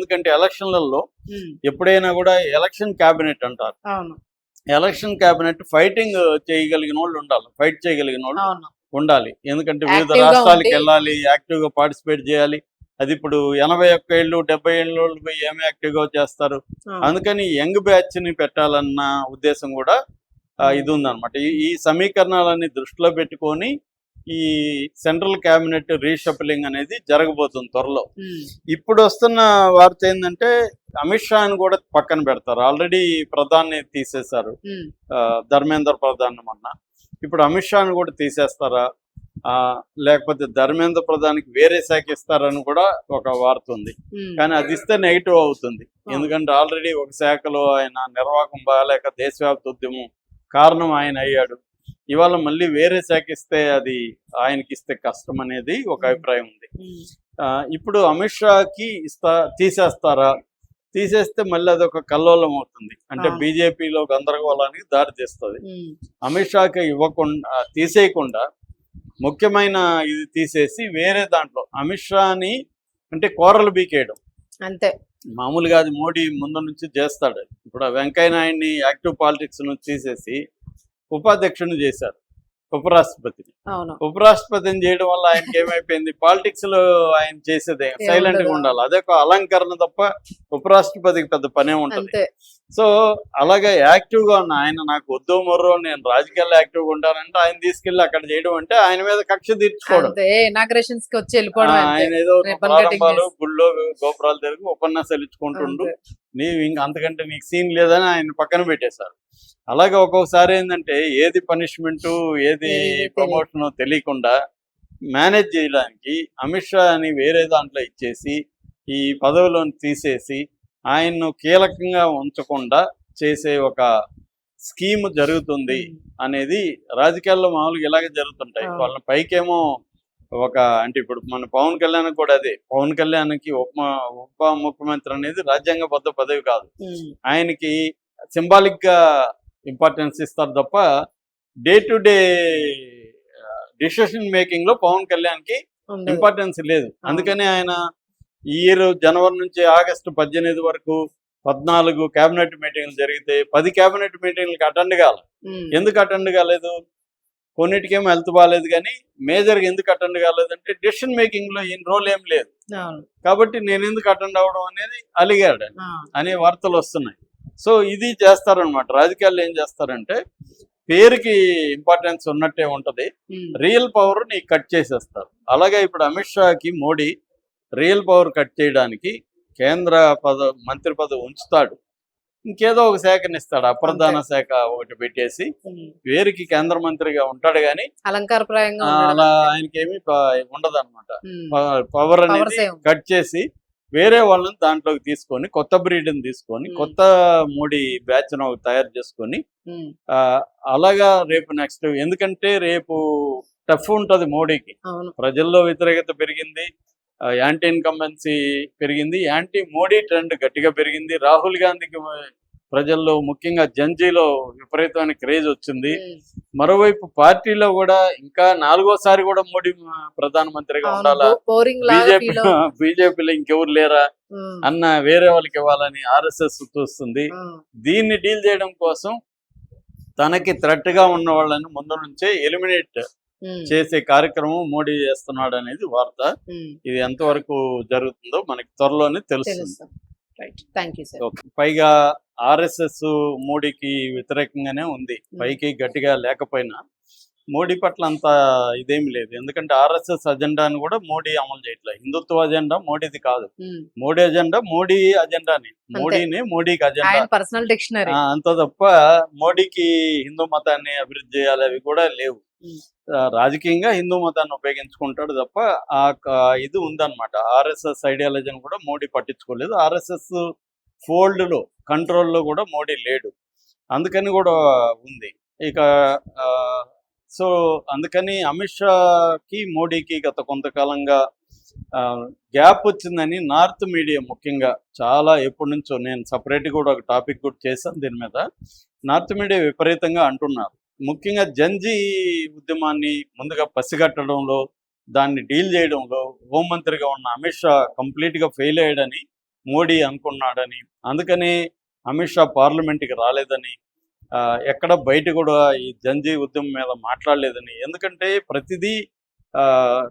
ఎందుకంటే ఎలక్షన్లలో ఎప్పుడైనా కూడా ఎలక్షన్ క్యాబినెట్ అంటారు. ఎలక్షన్ క్యాబినెట్ ఫైటింగ్ చేయగలిగిన వాళ్ళు ఉండాలి, ఫైట్ చేయగలిగిన వాళ్ళు ఉండాలి. ఎందుకంటే వివిధ రాష్ట్రాలకు వెళ్ళాలి, యాక్టివ్గా పార్టిసిపేట్ చేయాలి. అది ఇప్పుడు 81 ఏళ్ళు 70 ఏళ్ళు ఏమి యాక్టివ్గా చేస్తారు. అందుకని యంగ్ బ్యాచ్ని పెట్టాలన్న ఉద్దేశం కూడా ఇది ఉందన్నమాట. ఈ సమీకరణాలన్నీ దృష్టిలో పెట్టుకొని ఈ సెంట్రల్ క్యాబినెట్ రీషఫలింగ్ అనేది జరగబోతుంది త్వరలో. ఇప్పుడు వస్తున్న వార్త ఏంటంటే అమిత్ షాని కూడా పక్కన పెడతారు. ఆల్రెడీ ప్రధాని తీసేశారు, ధర్మేంద్ర ప్రధాన్ మొన్న. ఇప్పుడు అమిత్ షాని కూడా తీసేస్తారా, లేకపోతే ధర్మేంద్ర ప్రధానికి వేరే శాఖ ఇస్తారని కూడా ఒక వార్త ఉంది. కానీ అది ఇస్తే నెగిటివ్ అవుతుంది. ఎందుకంటే ఆల్రెడీ ఒక శాఖలో ఆయన నిర్వాహకం బాగాలేక దేశవ్యాప్త ఉద్యమం కారణం ఆయన అయ్యాడు. ఇవాళ మళ్ళీ వేరే శాఖ ఇస్తే అది ఆయనకి ఇస్తే కష్టం అనేది ఒక అభిప్రాయం ఉంది. ఇప్పుడు అమిత్ షాకి తీసేస్తారా, తీసేస్తే మళ్ళీ అదొక కల్లోలం అవుతుంది. అంటే బీజేపీలో గందరగోళానికి దారి తీస్తుంది. అమిత్ షాకి ఇవ్వకుండా తీసేయకుండా ముఖ్యమైన ఇది తీసేసి వేరే దాంట్లో అమిత్ షాని అంటే కోరలు బీకేయడం అంతే. మామూలుగా అది మోడీ ముందు నుంచి చేస్తాడు. ఇప్పుడు వెంకయ్య నాయుడిని యాక్టివ్ పాలిటిక్స్ నుంచి తీసేసి ఉపాధ్యక్షుని చేశారు, ఉపరాష్ట్రపతిని. ఉపరాష్ట్రపతిని చేయడం వల్ల ఆయనకి ఏమైపోయింది, పాలిటిక్స్ లో ఆయన చేసేదే సైలెంట్ గా ఉండాలి. అదే ఒక అలంకరణ తప్ప ఉపరాష్ట్రపతికి పెద్ద పనే ఉంటుంది. సో అలాగే యాక్టివ్ గా ఉన్న ఆయన, నాకు వద్దు మొర్రో నేను రాజకీయాల్లో యాక్టివ్ గా ఉంటానంటే ఆయన తీసుకెళ్లి అక్కడ చేయడం అంటే ఆయన మీద కక్ష తీర్చుకోవడం. ఆయన ఏదో ప్రారంభాలు గుళ్ళో గోపురాలు తిరిగి ఉపన్యాసాలు ఇచ్చుకుంటుండు, నీవు ఇంక అంతకంటే నీకు సీన్ లేదని ఆయన పక్కన పెట్టేశారు. అలాగే ఒక్కొక్కసారి ఏంటంటే ఏది పనిష్మెంటు ఏది ప్రమోషన్ తెలియకుండా మేనేజ్ చేయడానికి అమిత్ షా అని వేరే దాంట్లో ఇచ్చేసి ఈ పదవిలోని తీసేసి ఆయన్ను కీలకంగా ఉంచకుండా చేసే ఒక స్కీమ్ జరుగుతుంది అనేది రాజకీయాల్లో మామూలుగా ఇలాగే జరుగుతుంటాయి. వాళ్ళ పైకేమో ఒక అంటే ఇప్పుడు మన పవన్ కళ్యాణ్ కూడా అదే, పవన్ కళ్యాణ్కి ఉప ముఖ్యమంత్రి అనేది రాజ్యాంగబద్ధ పదవి కాదు. ఆయనకి సింబాలిక్ గా ఇంపార్టెన్స్ ఇస్తారు తప్ప day to day decision making లో పవన్ కళ్యాణ్ కి ఇంపార్టెన్స్ లేదు. అందుకని ఆయన ఈ ఇయర్ జనవరి నుంచి ఆగస్టు 18 వరకు 14 కేబినెట్ మీటింగ్లు జరిగితే 10 కేబినెట్ మీటింగ్లకి అటెండ్ కావాలి. ఎందుకు అటెండ్ కాలేదు? కొన్నిటికేమో హెల్త్ బాగాలేదు, కానీ మేజర్గా ఎందుకు అటెండ్ కాలేదంటే డెసిషన్ మేకింగ్ లో ఈయన రోల్ ఏం లేదు కాబట్టి నేను ఎందుకు అటెండ్ అవ్వడం అనేది అలిగాడు అనే వార్తలు వస్తున్నాయి. సో ఇది చేస్తారనమాట. రాజకీయాల్లో ఏం చేస్తారంటే పేరుకి ఇంపార్టెన్స్ ఉన్నట్టే ఉంటది, రియల్ పవర్ ని కట్ చేసేస్తారు. అలాగే ఇప్పుడు అమిత్ షాకి మోడీ రియల్ పవర్ కట్ చేయడానికి కేంద్ర మంత్రి పదవి ఉంచుతాడు, ఇంకేదో ఒక శాఖని ఇస్తాడు, అప్రధాన శాఖ ఒకటి పెట్టేసి పేరుకి కేంద్ర మంత్రిగా ఉంటాడు, కానీ అలా ఆయనకేమి ఉండదు అనమాట. పవర్ అనేది కట్ చేసి వేరే వాళ్ళని దాంట్లోకి తీసుకొని కొత్త బ్రీడ్ని తీసుకొని కొత్త మోడీ బ్యాచ్ తయారు చేసుకొని అలాగా రేపు నెక్స్ట్, ఎందుకంటే రేపు టఫ్ ఉంటది మోడీకి. ప్రజల్లో వ్యతిరేకత పెరిగింది, యాంటీ ఇన్కంబెన్సీ పెరిగింది, యాంటీ మోడీ ట్రెండ్ గట్టిగా పెరిగింది. రాహుల్ గాంధీకి ప్రజల్లో ముఖ్యంగా జంజీలో విపరీతమైన క్రేజ్ వచ్చింది. మరోవైపు పార్టీలో కూడా ఇంకా 4వ సారి కూడా మోడీ ప్రధానమంత్రిగా ఉండాలా, బీజేపీలో ఇంకెవరు లేరా అన్న వేరే వాళ్ళకి ఇవ్వాలని ఆర్ఎస్ఎస్ చూస్తుంది. దీన్ని డీల్ చేయడం కోసం తనకి థ్రెట్ గా ఉన్న వాళ్ళని ముందు నుంచే ఎలిమినేట్ చేసే కార్యక్రమం మోడీ చేస్తున్నాడు అనేది వార్త. ఇది ఎంతవరకు జరుగుతుందో మనకి త్వరలోనే తెలుస్తుంది. పైగా ఆర్ఎస్ఎస్ మోడీకి వ్యతిరేకంగానే ఉంది, పైకి గట్టిగా లేకపోయినా మోడీ పట్ల అంత ఇదేమి లేదు. ఎందుకంటే ఆర్ఎస్ఎస్ అజెండాని కూడా మోడీ అమలు చేయట్లేదు. హిందుత్వ అజెండా మోడీది కాదు, మోడీ అజెండా మోడీ అజెండాని, మోడీకి అజెండా అంత తప్ప మోడీకి హిందూ మతాన్ని అభివృద్ధి చేయాలి అవి కూడా లేవు. రాజకీయంగా హిందూ మతాన్ని ఉపయోగించుకుంటాడు తప్ప ఇది ఉందన్నమాట. ఆర్ఎస్ఎస్ ఐడియాలజీని కూడా మోడీ పట్టించుకోలేదు. ఆర్ఎస్ఎస్ ఫోల్డ్ లో కంట్రోల్లో కూడా మోడీ లేడు, అందుకని కూడా ఉంది. ఇక సో అందుకని అమిత్ షాకి మోడీకి గత కొంతకాలంగా గ్యాప్ వచ్చిందని నార్త్ మీడియా ముఖ్యంగా చాలా ఎప్పటి నుంచో, నేను సపరేట్గా కూడా ఒక టాపిక్ కూడా చేశాను దీని మీద, నార్త్ మీడియా విపరీతంగా అంటున్నారు. ముఖ్యంగా జంజీ ఉద్యమాన్ని ముందుగా పసిగట్టడంలో, దాన్ని డీల్ చేయడంలో హోంమంత్రిగా ఉన్న అమిత్ షా కంప్లీట్గా ఫెయిల్ అయ్యాడని మోడీ అనుకున్నాడని, అందుకని అమిత్ షా పార్లమెంట్కి రాలేదని, ఎక్కడ బయట కూడా ఈ జంజీ ఉద్యమం మీద మాట్లాడలేదని. ఎందుకంటే ప్రతిదీ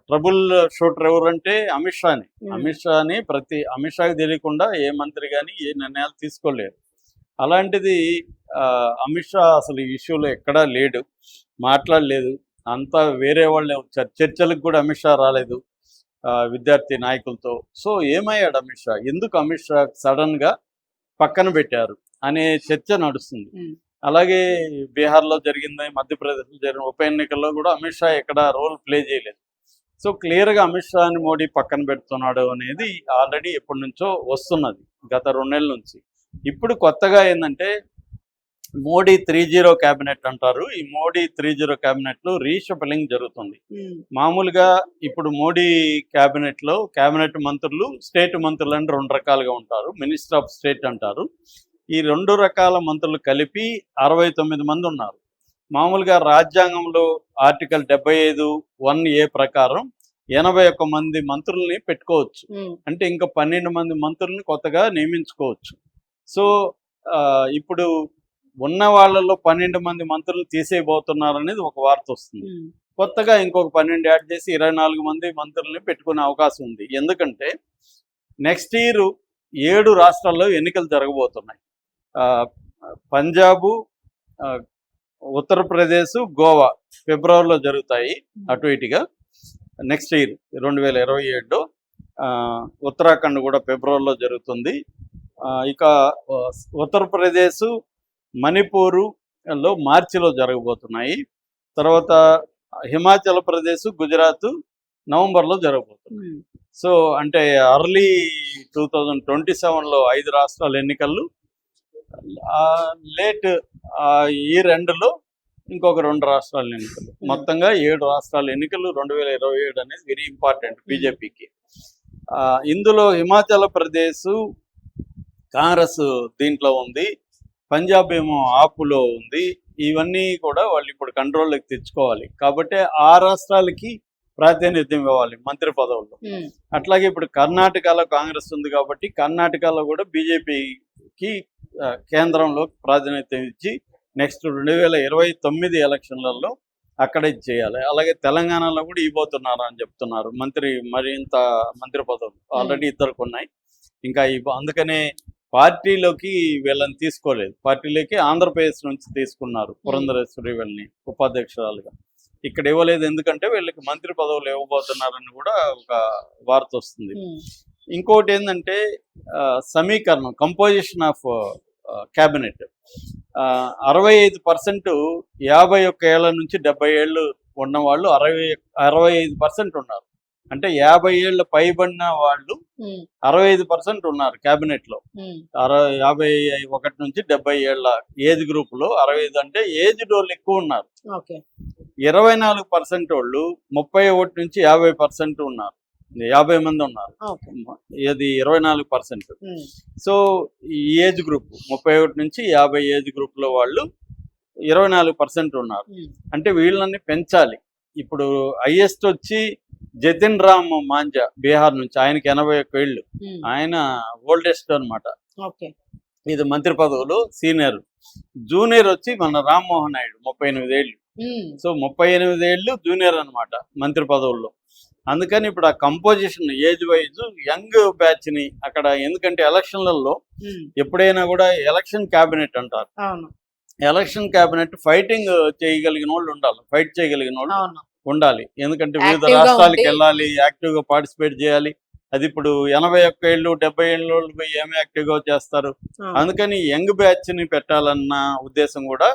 ట్రబుల్ షూటర్ ఎవరంటే అమిత్ షాని. అమిత్ షాకి తెలియకుండా ఏ మంత్రి కానీ ఏ నిర్ణయాలు తీసుకోలేరు. అలాంటిది అమిత్ షా అసలు ఈ ఇష్యూలో ఎక్కడా లేడు, మాట్లాడలేదు. అంతా వేరే వాళ్ళే వచ్చారు. చర్చలకు కూడా అమిత్ షా రాలేదు విద్యార్థి నాయకులతో. సో ఏమయ్యాడు అమిత్ షా, ఎందుకు అమిత్ షా సడన్గా పక్కన పెట్టారు అనే చర్చ నడుస్తుంది. అలాగే బీహార్లో జరిగింది, మధ్యప్రదేశ్లో జరిగిన ఉప ఎన్నికల్లో కూడా అమిత్ షా ఎక్కడ రోల్ ప్లే చేయలేదు. సో క్లియర్గా అమిత్ షాని మోడీ పక్కన పెడుతున్నాడు అనేది ఆల్రెడీ ఎప్పటి నుంచో వస్తున్నది, గత 2 నెలల నుంచి. ఇప్పుడు కొత్తగా ఏంటంటే మోడీ 3-0 క్యాబినెట్ అంటారు. ఈ మోడీ 3-0 క్యాబినెట్లో రీషఫలింగ్ జరుగుతుంది. మామూలుగా ఇప్పుడు మోడీ క్యాబినెట్లో క్యాబినెట్ మంత్రులు, స్టేట్ మంత్రులు అని 2 రకాలుగా ఉంటారు. మినిస్టర్ ఆఫ్ స్టేట్ అంటారు. ఈ 2 రకాల మంత్రులు కలిపి 69 మంది ఉన్నారు. మామూలుగా రాజ్యాంగంలో ఆర్టికల్ 75(1)(a) ప్రకారం 81 మంది మంత్రుల్ని పెట్టుకోవచ్చు. అంటే ఇంకా 12 మంది మంత్రుల్ని కొత్తగా నియమించుకోవచ్చు. సో ఇప్పుడు ఉన్న వాళ్ళలో 12 మంది మంత్రులు తీసేయబోతున్నారనేది ఒక వార్త వస్తుంది. కొత్తగా ఇంకొక 12 యాడ్ చేసి 24 మంది మంత్రుల్ని పెట్టుకునే అవకాశం ఉంది. ఎందుకంటే నెక్స్ట్ ఇయర్ 7 రాష్ట్రాల్లో ఎన్నికలు జరగబోతున్నాయి. పంజాబు, ఉత్తరప్రదేశ్, గోవా ఫిబ్రవరిలో జరుగుతాయి అటు ఇటుగా. నెక్స్ట్ ఇయర్ 2027లో ఉత్తరాఖండ్ కూడా ఫిబ్రవరిలో జరుగుతుంది. ఇక ఉత్తరప్రదేశ్, మణిపూరులో మార్చిలో జరగబోతున్నాయి. తర్వాత హిమాచల్ ప్రదేశ్, గుజరాత్ నవంబర్లో జరగబోతున్నాయి. సో అంటే అర్లీ 2027లో 5 రాష్ట్రాల ఎన్నికలు, లేట్ ఇయర్ ఎండ్లో ఇంకొక 2 రాష్ట్రాల ఎన్నికలు. మొత్తంగా 7 రాష్ట్రాల ఎన్నికలు 2027 అనేది వెరీ ఇంపార్టెంట్ బీజేపీకి. ఇందులో హిమాచల్ ప్రదేశ్ కాంగ్రెస్ దీంట్లో ఉంది, పంజాబ్ ఏమో ఆపులో ఉంది. ఇవన్నీ కూడా వాళ్ళు ఇప్పుడు కంట్రోల్లోకి తెచ్చుకోవాలి. కాబట్టి ఆ రాష్ట్రాలకి ప్రాతినిధ్యం ఇవ్వాలి మంత్రి పదవుల్లో. అట్లాగే ఇప్పుడు కర్ణాటకలో కాంగ్రెస్ ఉంది కాబట్టి కర్ణాటకలో కూడా బీజేపీకి కేంద్రంలో ప్రాతినిధ్యం ఇచ్చి నెక్స్ట్ 2029 ఎలక్షన్లలో అక్కడే చేయాలి. అలాగే తెలంగాణలో కూడా ఇవ్వబోతున్నారు అని చెప్తున్నారు మరింత మంత్రి పదవులు. ఆల్రెడీ 2 ఉన్నాయి, ఇంకా అందుకనే పార్టీలోకి వీళ్ళని తీసుకోలేదు. పార్టీలోకి ఆంధ్రప్రదేశ్ నుంచి తీసుకున్నారు పురంధరేశ్వరి వీళ్ళని ఉపాధ్యక్షురాలుగా. ఇక్కడ ఇవ్వలేదు ఎందుకంటే వీళ్ళకి మంత్రి పదవులు ఇవ్వబోతున్నారని కూడా ఒక వార్త వస్తుంది. ఇంకోటి ఏంటంటే సమీకరణం, కంపోజిషన్ ఆఫ్ క్యాబినెట్. 65% 51 ఏళ్ల నుంచి 70 ఏళ్ళు ఉన్నవాళ్ళు 65% ఉన్నారు. అంటే 50 ఏళ్ళు పైబడిన వాళ్ళు 65% ఉన్నారు క్యాబినెట్ లో. 51 నుంచి 70 ఏళ్ల ఏజ్ గ్రూప్ లో 65 అంటే ఏజ్ వాళ్ళు ఎక్కువ ఉన్నారు. 24% వాళ్ళు 31 నుంచి 50% ఉన్నారు, 50 మంది ఉన్నారు. ఇది 24%. సో ఈ ఏజ్ గ్రూప్ 31 నుంచి 50 ఏజ్ గ్రూప్ లో వాళ్ళు 24% ఉన్నారు. అంటే వీళ్ళని పెంచాలి. ఇప్పుడు హైయెస్ట్ వచ్చి జతిన్ రామ్ మాంజా బీహార్ నుంచి, ఆయనకి 81 ఏళ్ళు, ఆయన ఓల్డెస్ట్ అనమాట. ఇది మంత్రి పదవులు సీనియర్. జూనియర్ వచ్చి మన రామ్మోహన్ నాయుడు 38 ఏళ్ళు. సో 38 ఏళ్ళు జూనియర్ అనమాట మంత్రి పదవుల్లో. అందుకని ఇప్పుడు ఆ composition age wise young batch ని అక్కడ, ఎందుకంటే ఎలక్షన్లలో ఎప్పుడైనా కూడా ఎలక్షన్ క్యాబినెట్ అంటారు. ఎలక్షన్ క్యాబినెట్ ఫైటింగ్ చేయగలిగిన వాళ్ళు ఉండాలి, ఫైట్ చేయగలిగిన వాళ్ళు ఉండాలి. ఎందుకంటే వివిధ రాష్ట్రాలకు వెళ్ళాలి, యాక్టివ్ గా పార్టిసిపేట్ చేయాలి. అది ఇప్పుడు 81 ఏళ్ళు 70 ఏళ్ళు పోయి ఏమి యాక్టివ్ గా చేస్తారు. అందుకని యంగ్ బ్యాచ్ ని పెట్టాలన్న ఉద్దేశం కూడా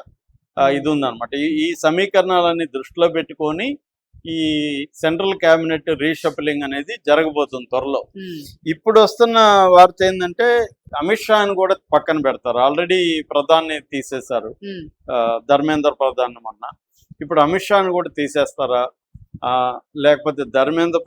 ఇది ఉందన్నమాట. ఈ సమీకరణాలన్నీ దృష్టిలో పెట్టుకొని ఈ సెంట్రల్ క్యాబినెట్ రీషఫలింగ్ అనేది జరగబోతుంది త్వరలో. ఇప్పుడు వస్తున్న వార్త ఏంటంటే అమిత్ షాని కూడా పక్కన పెడతారు. ఆల్రెడీ ప్రధాన్ని తీసేశారు, ధర్మేంద్ర ప్రధాన్ మొన్న. ఇప్పుడు అమిత్ షాని కూడా తీసేస్తారా, లేకపోతే ధర్మేంద్ర